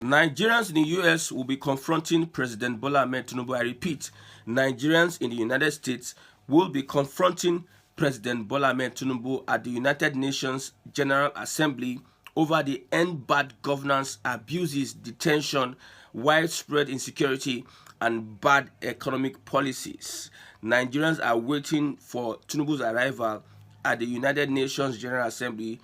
Nigerians in the US will be confronting President Bola Ahmed Tinubu. I repeat, Nigerians in the United States will be confronting President Bola Ahmed Tinubu at the United Nations General Assembly over the end bad governance, abuses, detention, widespread insecurity, and bad economic policies. Nigerians are waiting for Tinubu's arrival at the United Nations General Assembly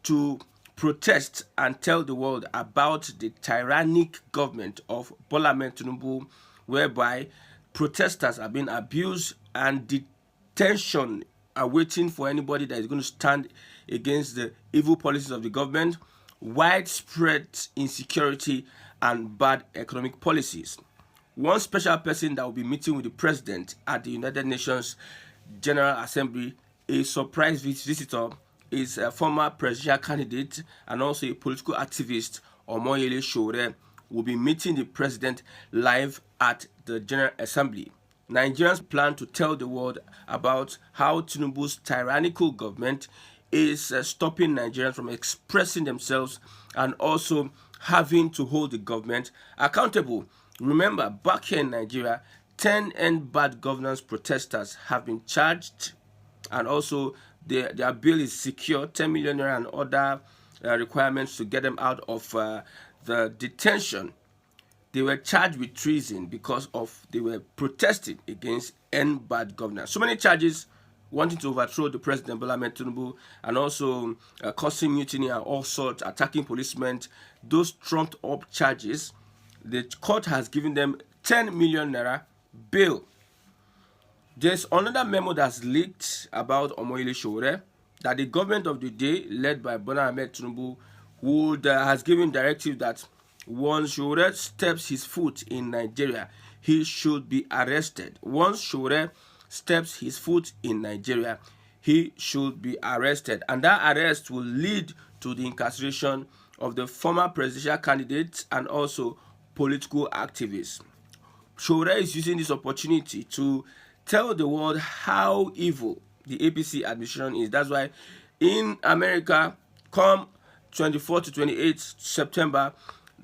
to protest and tell the world about the tyrannic government of Bola Ahmed Tinubu, whereby protesters are being abused and detention are waiting for anybody that is going to stand against the evil policies of the government, widespread insecurity, and bad economic policies. One special person that will be meeting with the president at the United Nations General Assembly, a surprise visitor, is a former presidential candidate and also a political activist, Omoyele Sowore, will be meeting the president live at the General Assembly. Nigerians plan to tell the world about how Tinubu's tyrannical government is stopping Nigerians from expressing themselves and also having to hold the government accountable. Remember, back here in Nigeria, 10 end bad governance protesters have been charged, and also their bill is secure, 10 million naira and other requirements to get them out of the detention. They were charged with treason because of they were protesting against end bad governance. So many charges, wanting to overthrow the president Bola Ahmed Tinubu, and also causing mutiny and all sorts, attacking policemen. Those trumped up charges, the court has given them 10 million naira bail. There's another memo that's leaked about Omoyele Sowore that the government of the day, led by Bola Ahmed Tinubu, has given directive that once Sowore steps his foot in Nigeria, he should be arrested. Once Sowore steps his foot in Nigeria, he should be arrested, and that arrest will lead to the incarceration of the former presidential candidate and also political activists. Sowore is using this opportunity to tell the world how evil the APC administration is. That's why in America, come 24 to 28 September,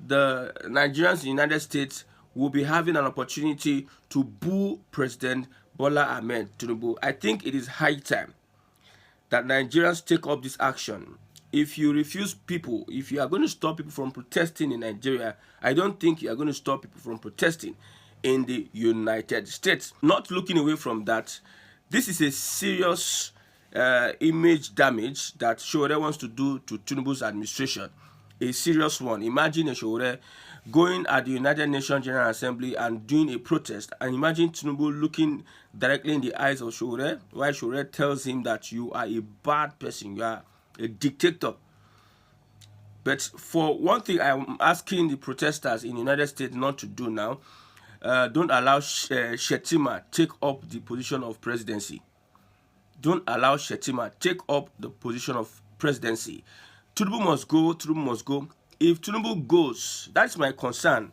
the Nigerians in the United States will be having an opportunity to boo President Bola Ahmed Tinubu. I think it is high time that Nigerians take up this action. If you refuse people, if you are going to stop people from protesting in Nigeria, I don't think you are going to stop people from protesting in the United States. Not looking away from that, this is a serious image damage that Sowore wants to do to Tinubu's administration. A serious one. Imagine a Sowore going at the United Nations General Assembly and doing a protest, and imagine Tinubu looking directly in the eyes of Sowore while Sowore tells him that you are a bad person, you are a dictator. But for one thing, I'm asking the protesters in the United States not to do now. Don't allow Shettima take up the position of presidency. Don't allow Shettima take up the position of presidency. Tinubu must go. Tinubu must go. If Tinubu goes, that's my concern.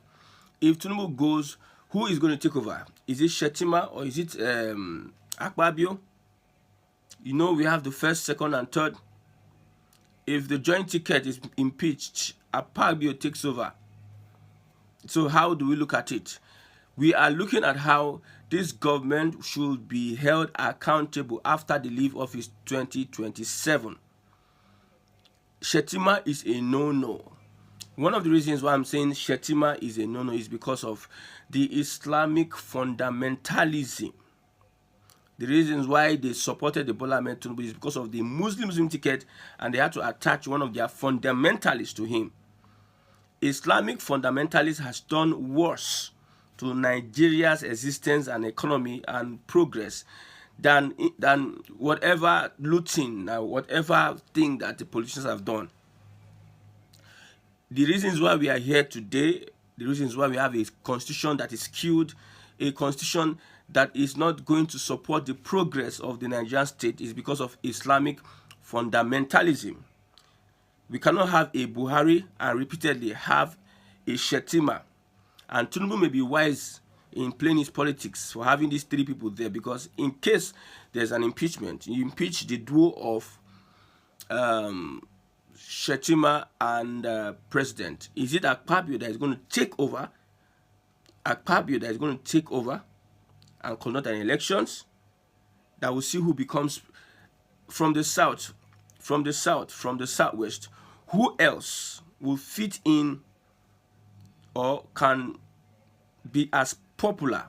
If Tinubu goes, who is going to take over? Is it Shettima or is it Akpabio? You know, we have the first, second, and third. If the joint ticket is impeached, Akpabio takes over. So how do we look at it? We are looking at how this government should be held accountable after the leave office 2027. Shettima is a no-no. One of the reasons why I'm saying Shettima is a no-no is because of the Islamic fundamentalism. The reasons why they supported the Bola Ahmed Tinubu is because of the Muslim ticket, and they had to attach one of their fundamentalists to him. Islamic fundamentalists has done worse to Nigeria's existence and economy and progress than whatever looting or whatever thing that the politicians have done. The reasons why we are here today, the reasons why we have a constitution that is skewed, a constitution that is not going to support the progress of the Nigerian state, is because of Islamic fundamentalism. We cannot have a Buhari and repeatedly have a Shettima. And Tinubu may be wise in playing his politics for having these three people there, because in case there's an impeachment, you impeach the duo of Shetima and president? Is it Akpabio that is going to take over? Akpabio that is going to take over and conduct an elections that will see who becomes from the south, from the southwest. Who else will fit in or can be as popular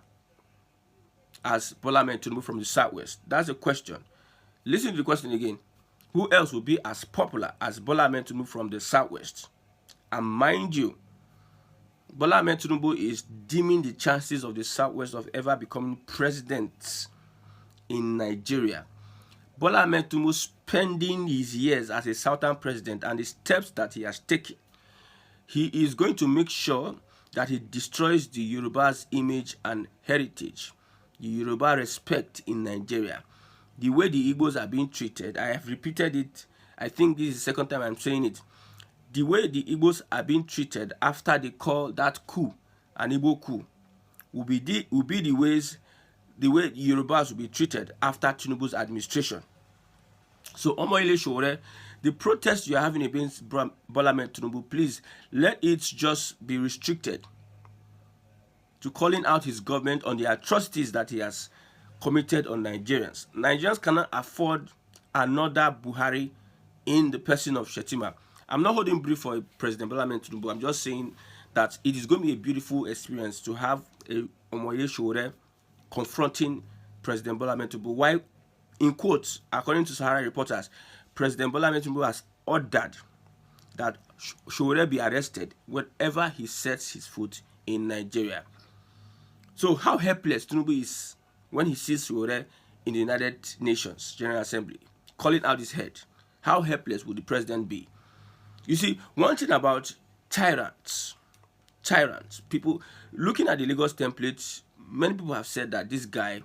as Bola Ahmed Tinubu from the southwest? That's the question. Listen to the question again. Who else will be as popular as Bola Ahmed Tinubu from the southwest? And mind you, Bola Ahmed Tinubu is dimming the chances of the southwest of ever becoming president in Nigeria. Bola Ahmed Tinubu spending his years as a southern president and the steps that he has taken, he is going to make sure that he destroys the Yoruba's image and heritage, the Yoruba respect in Nigeria. The way the Igbos are being treated, I have repeated it, I think this is the second time I'm saying it. The way the Igbos are being treated after they call that coup an Igbo coup will be the way Yorubas will be treated after Tinubu's administration. So, Omoyele Sowore, the protest you are having against Bola Ahmed Tinubu, please let it just be restricted to calling out his government on the atrocities that he has committed on Nigerians. Nigerians cannot afford another Buhari in the person of Shetima. I'm not holding brief for President Bola Ahmed Tinubu. I'm just saying that it is going to be a beautiful experience to have a Omoyele Sowore confronting President Bola Ahmed Tinubu. While, in quotes, according to Sahara reporters, President Bola Ahmed Tinubu has ordered that Sowore be arrested whenever he sets his foot in Nigeria. So how helpless Tinubu is when he sees Sowore in the United Nations General Assembly calling out his head. How helpless would the president be? You see, one thing about tyrants, people looking at the Lagos template, many people have said that this guy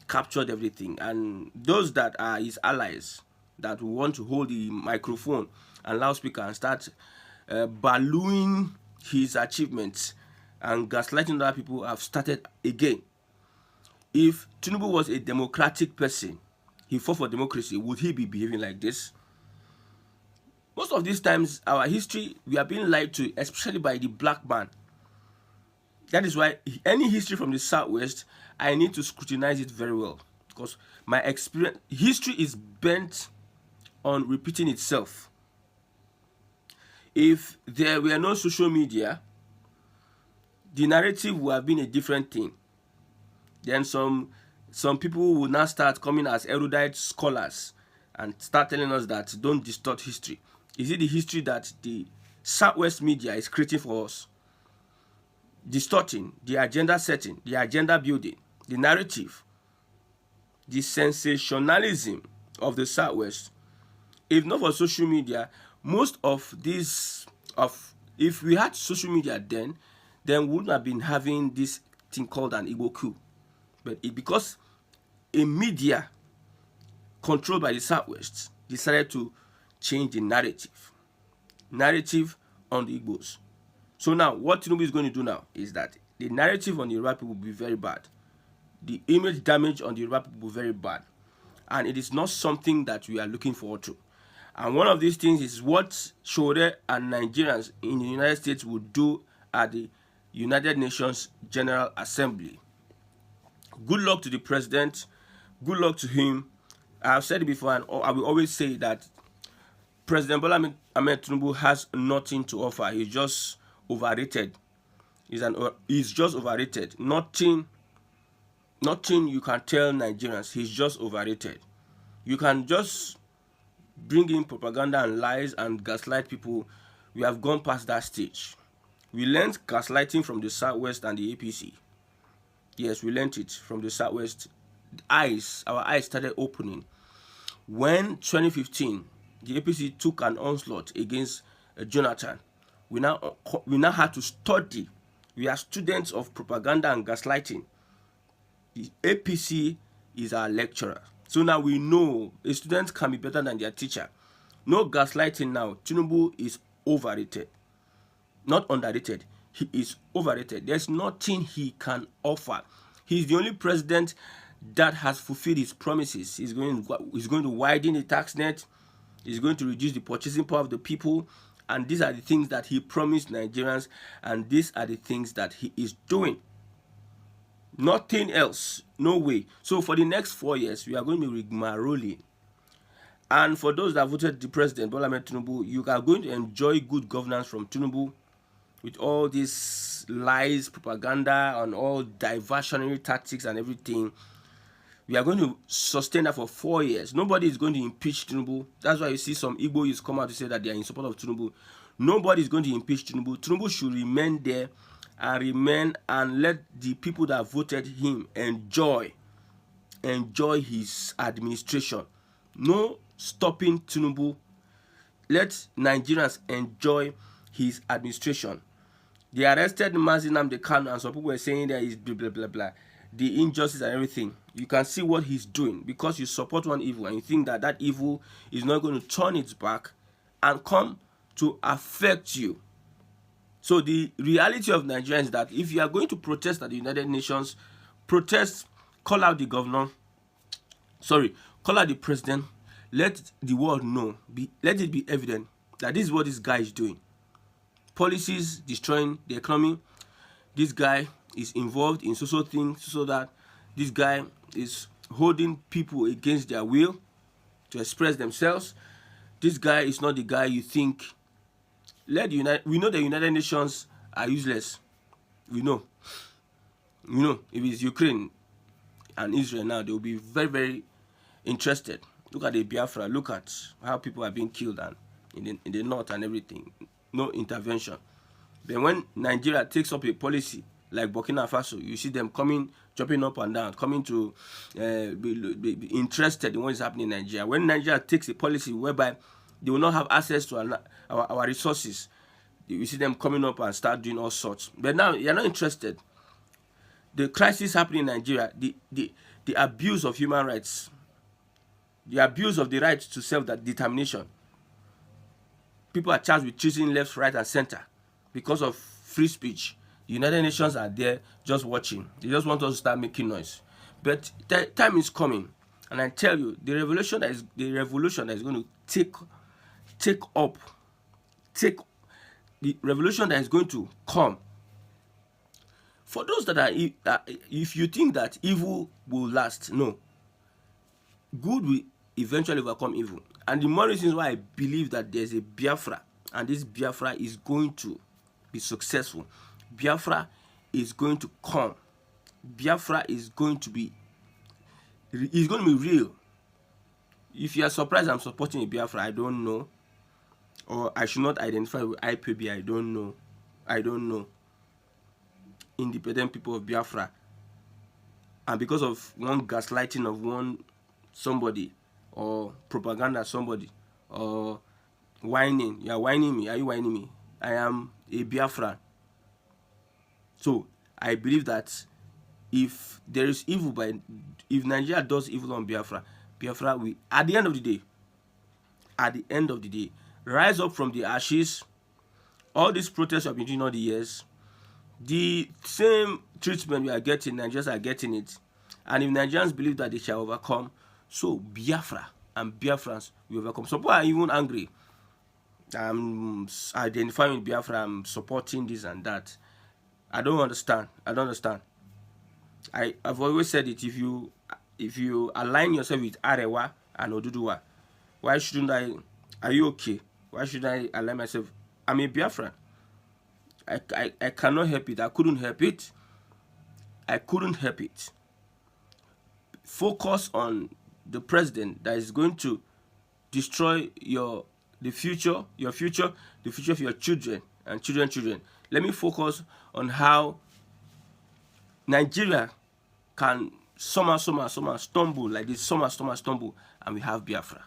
captured everything, and those that are his allies that want to hold the microphone and loudspeaker and start ballooning his achievements and gaslighting other people have started again. If Tinubu was a democratic person, he fought for democracy, would he be behaving like this? Most of these times, our history, we are being lied to, especially by the black man. That is why any history from the southwest, I need to scrutinize it very well, because my experience, history is bent on repeating itself. If there were no social media, the narrative would have been a different thing. Then some people will now start coming as erudite scholars and start telling us that don't distort history. Is it the history that the southwest media is creating for us? Distorting the agenda setting, the agenda building, the narrative, the sensationalism of the southwest. If not for social media, most of these if we had social media then we wouldn't have been having this thing called an Igbo coup. But because a media controlled by the southwest decided to change the narrative on the Igbos. So now, what Tinubu is going to do now is that the narrative on the Yoruba people will be very bad. The image damage on the Yoruba people will be very bad. And it is not something that we are looking forward to. And one of these things is what Sowore and Nigerians in the United States will do at the United Nations General Assembly. Good luck to the president. Good luck to him. I have said it before, and I will always say that President Bola Ahmed Tinubu has nothing to offer. He's just overrated. He's just overrated. Nothing you can tell Nigerians. He's just overrated. You can just bring in propaganda and lies and gaslight people. We have gone past that stage. We learned gaslighting from the Southwest and the APC. Yes, we learned it from the Southwest. Our eyes started opening when 2015 the APC took an onslaught against Jonathan. We now had to study. We are students of propaganda and gaslighting. The APC is our lecturer. So now we know a student can be better than their teacher. No gaslighting now. Tinubu is overrated. Not underrated. He is overrated. There's nothing he can offer. He's the only president that has fulfilled his promises. He's going to widen the tax net. He's going to reduce the purchasing power of the people. And these are the things that he promised Nigerians, and these are the things that he is doing. Nothing else. No way. So for the next 4 years, we are going to be rigmaroling. And for those that voted the president, Bola Ahmed Tinubu, you are going to enjoy good governance from Tinubu with all these lies, propaganda, and all diversionary tactics and everything. We are going to sustain that for 4 years. Nobody is going to impeach Tinubu. That's why you see some Igbo youths come out to say that they are in support of Tinubu. Nobody is going to impeach Tinubu. Tinubu should remain there and let the people that voted him enjoy his administration. No stopping Tinubu. Let Nigerians enjoy his administration. They arrested Mazi Nnamdi Kanu, and some people were saying that he's blah blah blah blah, the injustice and everything. You can see what he's doing because you support one evil and you think that that evil is not going to turn its back and come to affect you. So the reality of Nigeria is that if you are going to protest at the United Nations, protest, call out the governor, call out the president, let the world know, let it be evident that this is what this guy is doing. Policies destroying the economy. This guy is involved in social things, so that this guy is holding people against their will to express themselves. This guy is not the guy you think. We know the United Nations are useless. We know. If it's Ukraine and Israel now, they will be very, very interested. Look at the Biafra. Look at how people are being killed and in the north and everything. No intervention. Then when Nigeria takes up a policy like Burkina Faso, you see them jumping up and down, coming to be interested in what is happening in Nigeria. When Nigeria takes a policy whereby they will not have access to our resources, you see them coming up and start doing all sorts. But now you're not interested. The crisis happening in Nigeria, the abuse of human rights, the abuse of the right to self-determination. People are charged with treason left, right, and center because of free speech. The United Nations are there just watching. They just want us to start making noise. But time is coming, and I tell you, the revolution that is going to the revolution that is going to come. For those that are, if you think that evil will last, no. Good will eventually overcome evil. And the more reasons why I believe that there's a Biafra, and this Biafra is going to be successful. Biafra is going to come. Biafra is going to be real. If you are surprised I'm supporting a Biafra, I don't know. Or I should not identify with IPB, I don't know. Independent people of Biafra. And because of one gaslighting of somebody, or propaganda somebody, or whining. You are whining me. Are you whining me? I am a Biafran. So I believe that if there is evil, if Nigeria does evil on Biafra, Biafra will, at the end of the day, rise up from the ashes. All these protests have been doing all the years, the same treatment we are getting, Nigerians are getting it. And if Nigerians believe that they shall overcome, so Biafra and Biafrans will overcome. Some people are even angry. I'm identifying with Biafra, I'm supporting this and that. I don't understand. I've always said it, if you align yourself with Arewa and Oduduwa, why shouldn't I? Are you okay? Why should I align myself? I'm a Biafran. I cannot help it. I couldn't help it. Focus on the president that is going to destroy the future of your children and children. Let me focus on how Nigeria can somehow stumble like this, stumble, and we have Biafra.